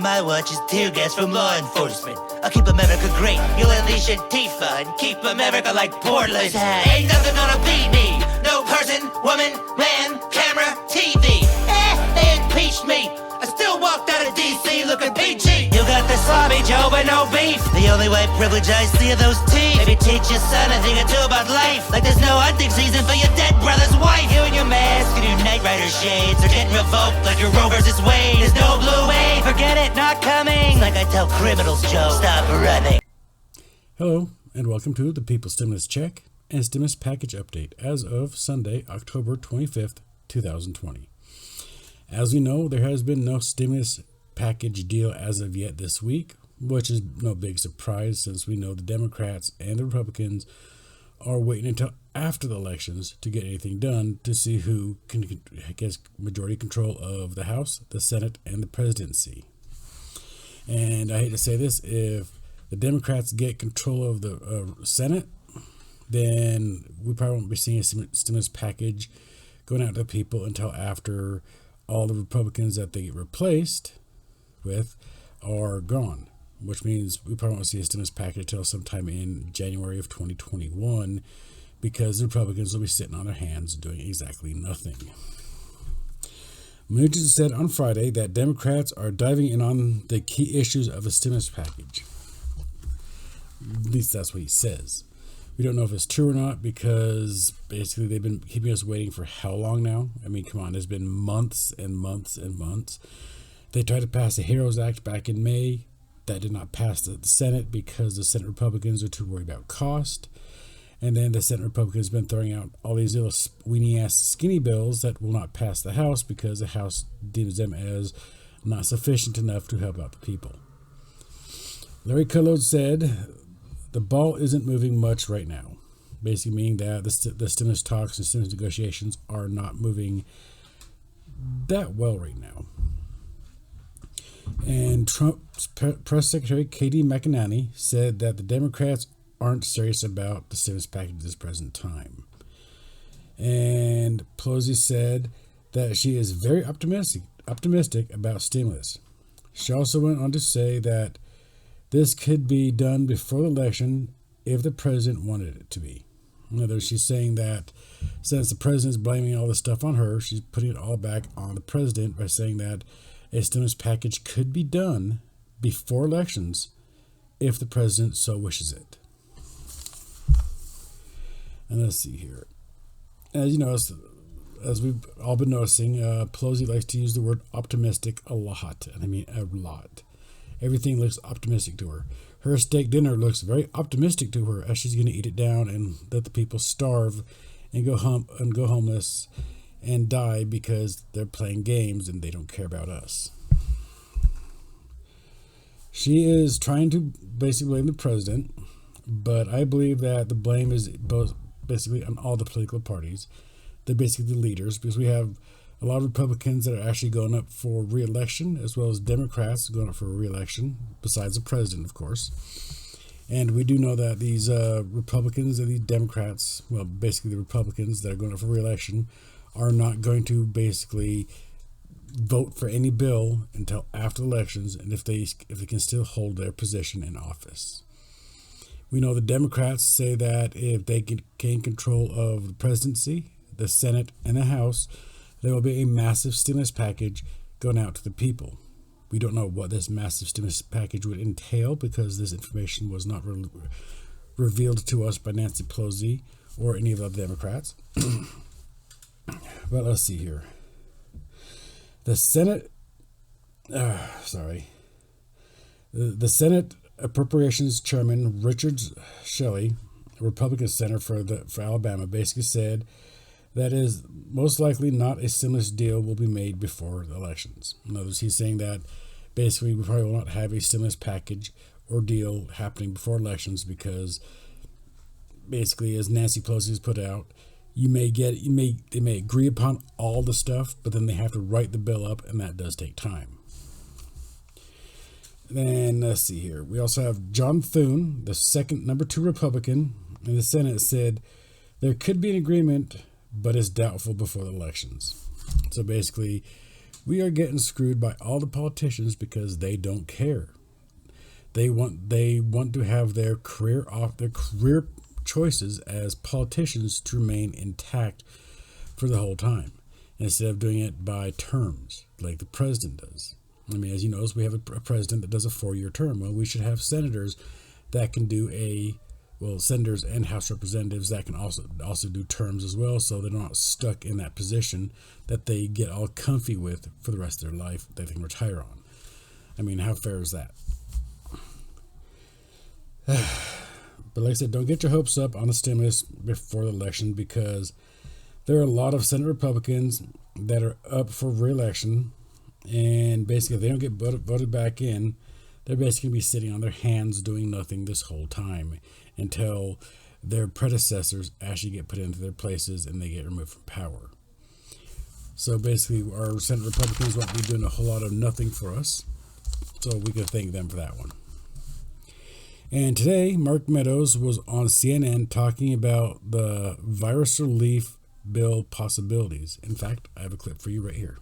on my watch is tear gas from law enforcement. I'll keep America great. You'll unleash Antifa and keep America like Portland. Ain't nothing gonna beat me. No person, woman, man, camera, TV. They impeached me. I still walked out of D.C. looking peachy. You got the sloppy Joe, but no beef. The only white privilege I see are those teeth. Maybe teach your son a thing or two about life. Like there's no hunting season for your dead brother's wife. You and your mask and your Knight Rider shades are getting revoked like your Roe versus Wade. There's no blue wave. Forget it, not coming. It's like I tell criminals, Joe, stop running. Hello, and welcome to the People's Stimulus Check and Stimulus Package Update as of Sunday, October 25th, 2020. As we know, there has been no stimulus package deal as of yet this week, which is no big surprise since we know the Democrats and the Republicans are waiting until after the elections to get anything done to see who can get majority control of the House, the Senate, and the presidency. And I hate to say this, if the Democrats get control of the Senate, then we probably won't be seeing a stimulus package going out to people until after all the Republicans that they get replaced with are gone, which means we probably won't see a stimulus package until sometime in January of 2021 because the Republicans will be sitting on their hands doing exactly nothing. Mnuchin said on Friday that Democrats are diving in on the key issues of a stimulus package. At least that's what he says. We don't know if it's true or not because basically they've been keeping us waiting for how long now? I mean, come on, there's been months and months and months. They tried to pass the HEROES Act back in May. That did not pass the Senate because the Senate Republicans are too worried about cost. And then the Senate Republicans have been throwing out all these little weenie-ass skinny bills that will not pass the House because the House deems them as not sufficient enough to help out the people. Larry Kudlow said the ball isn't moving much right now, basically meaning that the stimulus talks and stimulus negotiations are not moving that well right now. And Trump's press secretary, Katie McEnany, said that the Democrats aren't serious about the stimulus package at this present time. And Pelosi said that she is very optimistic about stimulus. She also went on to say that this could be done before the election if the president wanted it to be. In other words, she's saying that since the president's blaming all this stuff on her, she's putting it all back on the president by saying that a stimulus package could be done before elections if the president so wishes it. And let's see here. As you know, as we've all been noticing, Pelosi likes to use the word optimistic a lot. And I mean a lot. Everything looks optimistic to her. Her steak dinner looks very optimistic to her as she's going to eat it down and let the people starve and go homeless and die because they're playing games and they don't care about us. She is trying to basically blame the president, but I believe that the blame is both basically on all the political parties. They're basically the leaders because we have a lot of Republicans that are actually going up for re-election, as well as Democrats going up for re-election, besides the president, of course. And we do know that these Republicans and these Democrats, well, basically the Republicans that are going up for re-election, are not going to basically vote for any bill until after elections, and if they can still hold their position in office. We know the Democrats say that if they can gain control of the presidency, the Senate, and the House, there will be a massive stimulus package going out to the people. We don't know what this massive stimulus package would entail because this information was not revealed to us by Nancy Pelosi or any of the Democrats. But let's see here. The Senate, the Senate Appropriations Chairman Richard Shelley, a Republican senator for Alabama, basically said that is most likely not a stimulus deal will be made before the elections. In other words, he's saying that basically we probably will not have a stimulus package or deal happening before elections because basically, as Nancy Pelosi has put out, they may agree upon all the stuff, but then they have to write the bill up, and that does take time. Then let's see here. We also have John Thune, the second number 2 Republican in the Senate, said there could be an agreement, but it's doubtful before the elections. So basically, We are getting screwed by all the politicians because they don't care. They want to have their career choices as politicians to remain intact for the whole time, instead of doing it by terms like the president does. I mean, as you know, we have a president that does a 4-year term. Well, we should have senators that can do senators and House representatives that can also do terms as well, so they're not stuck in that position that they get all comfy with for the rest of their life that they can retire on. I mean, how fair is that? But like I said, don't get your hopes up on a stimulus before the election, because there are a lot of Senate Republicans that are up for re-election, and basically if they don't get voted back in, they're basically going to be sitting on their hands doing nothing this whole time until their predecessors actually get put into their places and they get removed from power. So basically our Senate Republicans won't be doing a whole lot of nothing for us, so we can thank them for that one. And today, Mark Meadows was on CNN talking about the virus relief bill possibilities. In fact, I have a clip for you right here.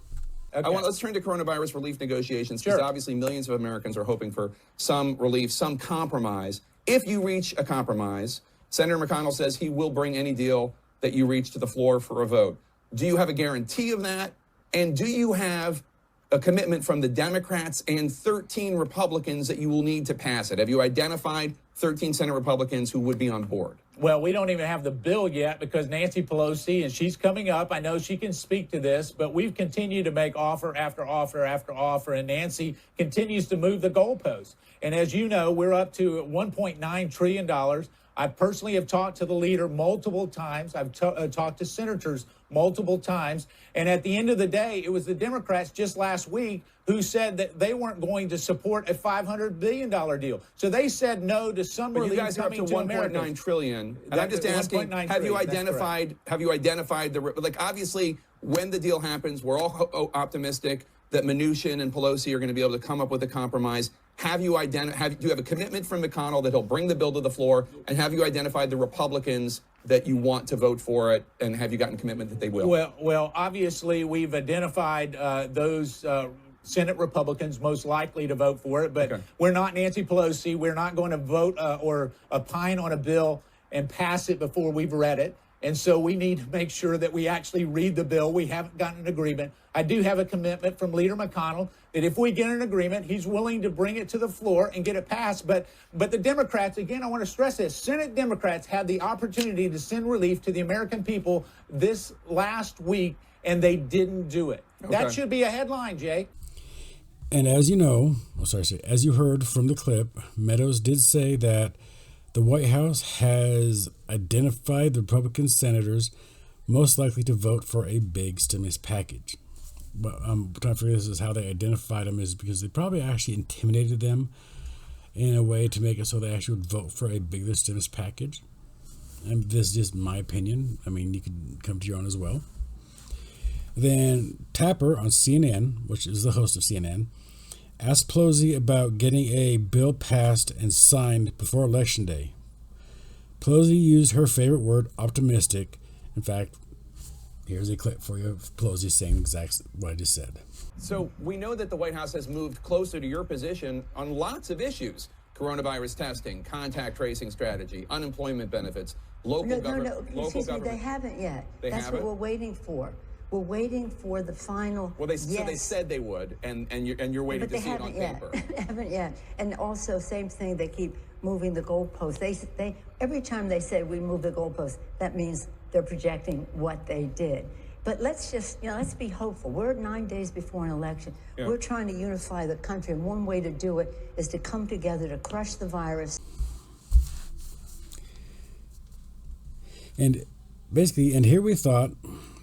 Okay. Let's turn to coronavirus relief negotiations, because obviously millions of Americans are hoping for some relief, some compromise. If you reach a compromise, Senator McConnell says he will bring any deal that you reach to the floor for a vote. Do you have a guarantee of that? And do you have a commitment from the Democrats and 13 Republicans that you will need to pass it? Have you identified 13 Senate Republicans who would be on board? Well, we don't even have the bill yet because Nancy Pelosi, and she's coming up. I know she can speak to this, but we've continued to make offer after offer after offer, and Nancy continues to move the goalposts. And as you know, we're up to $1.9 trillion. I personally have talked to the leader multiple times. I've talked to senators multiple times. And at the end of the day, it was the Democrats just last week who said that they weren't going to support a $500 billion deal. So they said no to some relief. But you guys are up to $1.9 trillion. And I'm just asking, have you identified the, obviously, when the deal happens, we're all optimistic that Mnuchin and Pelosi are going to be able to come up with a compromise. Do you have a commitment from McConnell that he'll bring the bill to the floor? And have you identified the Republicans that you want to vote for it? And have you gotten commitment that they will? Well, obviously, we've identified those Senate Republicans most likely to vote for it. But We're not Nancy Pelosi. We're not going to vote or opine on a bill and pass it before we've read it. And so we need to make sure that we actually read the bill. We haven't gotten an agreement. I do have a commitment from Leader McConnell that if we get an agreement, he's willing to bring it to the floor and get it passed. But the Democrats, again, I want to stress this, Senate Democrats had the opportunity to send relief to the American people this last week, and they didn't do it. That should be a headline, Jay. And as you know, as you heard from the clip, Meadows did say that the White House has identified the Republican senators most likely to vote for a big stimulus package. But I'm trying to figure this is how they identified them, is because they probably actually intimidated them in a way to make it so they actually would vote for a bigger stimulus package. And this is just my opinion. I mean, you can come to your own as well. Then Tapper on CNN, which is the host of CNN, asked Pelosi about getting a bill passed and signed before Election Day. Pelosi used her favorite word, optimistic. In fact, here's a clip for you of Pelosi saying exactly what I just said. So we know that the White House has moved closer to your position on lots of issues. Coronavirus testing, contact tracing strategy, unemployment benefits, local government. Excuse me, they haven't yet. That's what we're waiting for. We're waiting for the final. Well, so they said they would, and you're waiting to see it on paper. They haven't yet. And also, same thing. They keep moving the goalposts. They every time they say we move the goalposts, that means they're projecting what they did. But let's just, let's be hopeful. We're 9 days before an election. Yeah. We're trying to unify the country, and one way to do it is to come together to crush the virus. And basically, and here we thought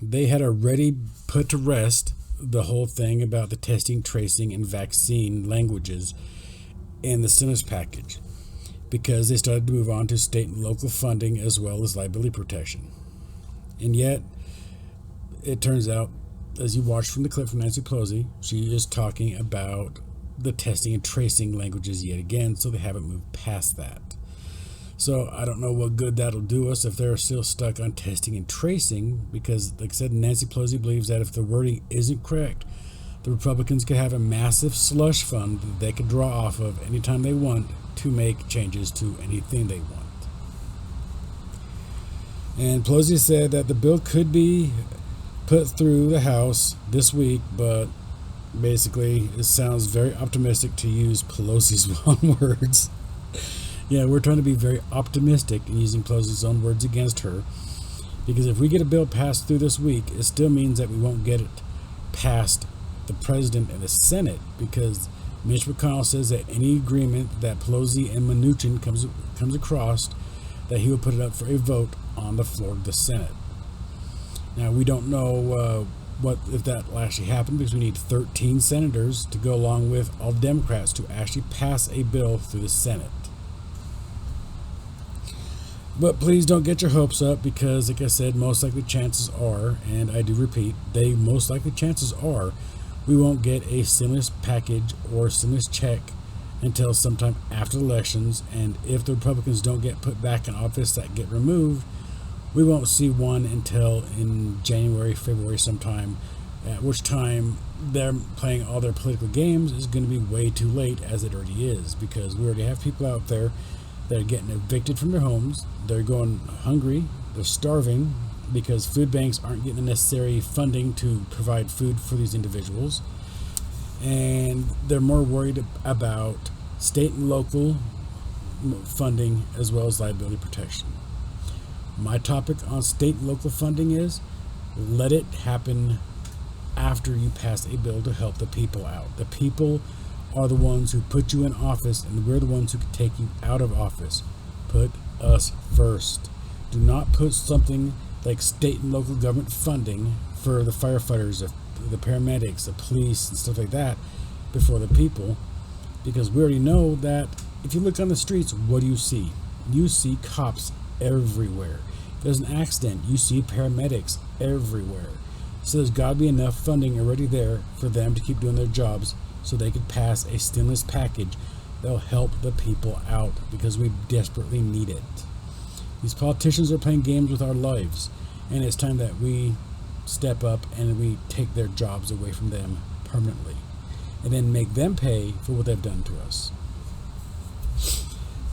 they had already put to rest the whole thing about the testing, tracing, and vaccine languages in the stimulus package, because they started to move on to state and local funding as well as liability protection. And yet, it turns out, as you watched from the clip from Nancy Pelosi, she is talking about the testing and tracing languages yet again, so they haven't moved past that. So I don't know what good that'll do us if they're still stuck on testing and tracing, because, like I said, Nancy Pelosi believes that if the wording isn't correct, the Republicans could have a massive slush fund that they could draw off of anytime they want to make changes to anything they want. And Pelosi said that the bill could be put through the House this week, but basically it sounds very optimistic to use Pelosi's own words. Yeah, we're trying to be very optimistic in using Pelosi's own words against her, because if we get a bill passed through this week, it still means that we won't get it past the President and the Senate, because Mitch McConnell says that any agreement that Pelosi and Mnuchin comes across, that he will put it up for a vote on the floor of the Senate. Now, we don't know what if that will actually happen, because we need 13 senators to go along with all Democrats to actually pass a bill through the Senate. But please don't get your hopes up, because like I said, most likely chances are, and I do repeat, most likely chances are we won't get a stimulus package or stimulus check until sometime after the elections. And if the Republicans don't get put back in office, that get removed, we won't see one until in January, February sometime, at which time they're playing all their political games is going to be way too late, as it already is, because we already have people out there that are getting evicted from their homes. They're going hungry, they're starving, because food banks aren't getting the necessary funding to provide food for these individuals. And they're more worried about state and local funding as well as liability protection. My topic on state and local funding is, let it happen after you pass a bill to help the people out. The people are the ones who put you in office, and we're the ones who can take you out of office. Put us first. Do not put something like state and local government funding for the firefighters, the paramedics, the police, and stuff like that before the people, because we already know that if you look on the streets, what do you see? You see cops everywhere. If there's an accident, you see paramedics everywhere. So there's got to be enough funding already there for them to keep doing their jobs, so they could pass a stimulus package that'll help the people out, because we desperately need it. These politicians are playing games with our lives, and it's time that we step up and we take their jobs away from them permanently, and then make them pay for what they've done to us.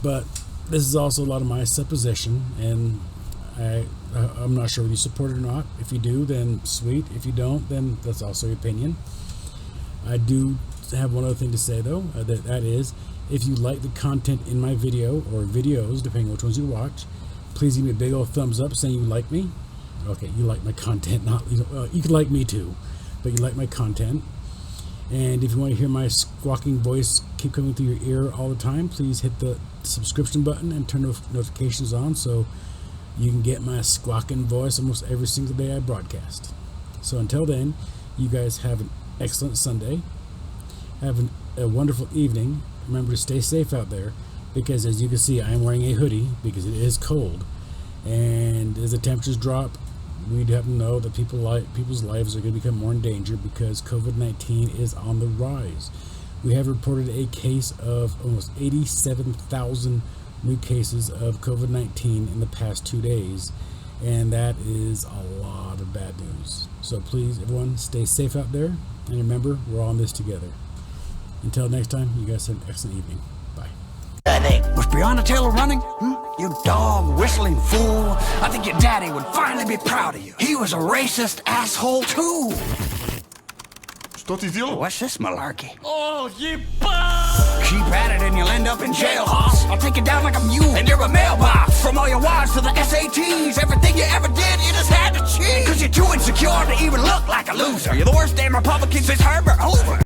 But this is also a lot of my supposition, and I'm not sure whether you support it or not. If you do, then sweet. If you don't, then that's also your opinion. I do have one other thing to say, though, that is, if you like the content in my video or videos, depending on which ones you watch, please give me a big old thumbs up saying you like me. Okay, you like my content, not you could like me too, but you like my content. And if you want to hear my squawking voice keep coming through your ear all the time, please hit the subscription button and turn notifications on, so you can get my squawking voice almost every single day I broadcast. So until then, you guys have an excellent Sunday. Have a wonderful evening. Remember to stay safe out there, because as you can see, I am wearing a hoodie because it is cold. And as the temperatures drop, we have to know that people's lives are going to become more in danger, because COVID-19 is on the rise. We have reported a case of almost 87,000 new cases of COVID-19 in the past 2 days, and that is a lot of bad news. So please, everyone, stay safe out there, and remember, we're all in this together. Until next time, you guys have an excellent evening. Bye. Was Breonna Taylor running? You dog whistling fool. I think your daddy would finally be proud of you. He was a racist asshole too. Что ты сделал? What's this malarkey? Oh, ебать! Keep at it and you'll end up in jail, hoss. I'll take it down like a mule, and you're a mailbox. From all your wives to the SATs, everything you ever did, you just had to cheat. Cause you're too insecure to even look like a loser. You're the worst damn Republican since Herbert Hoover.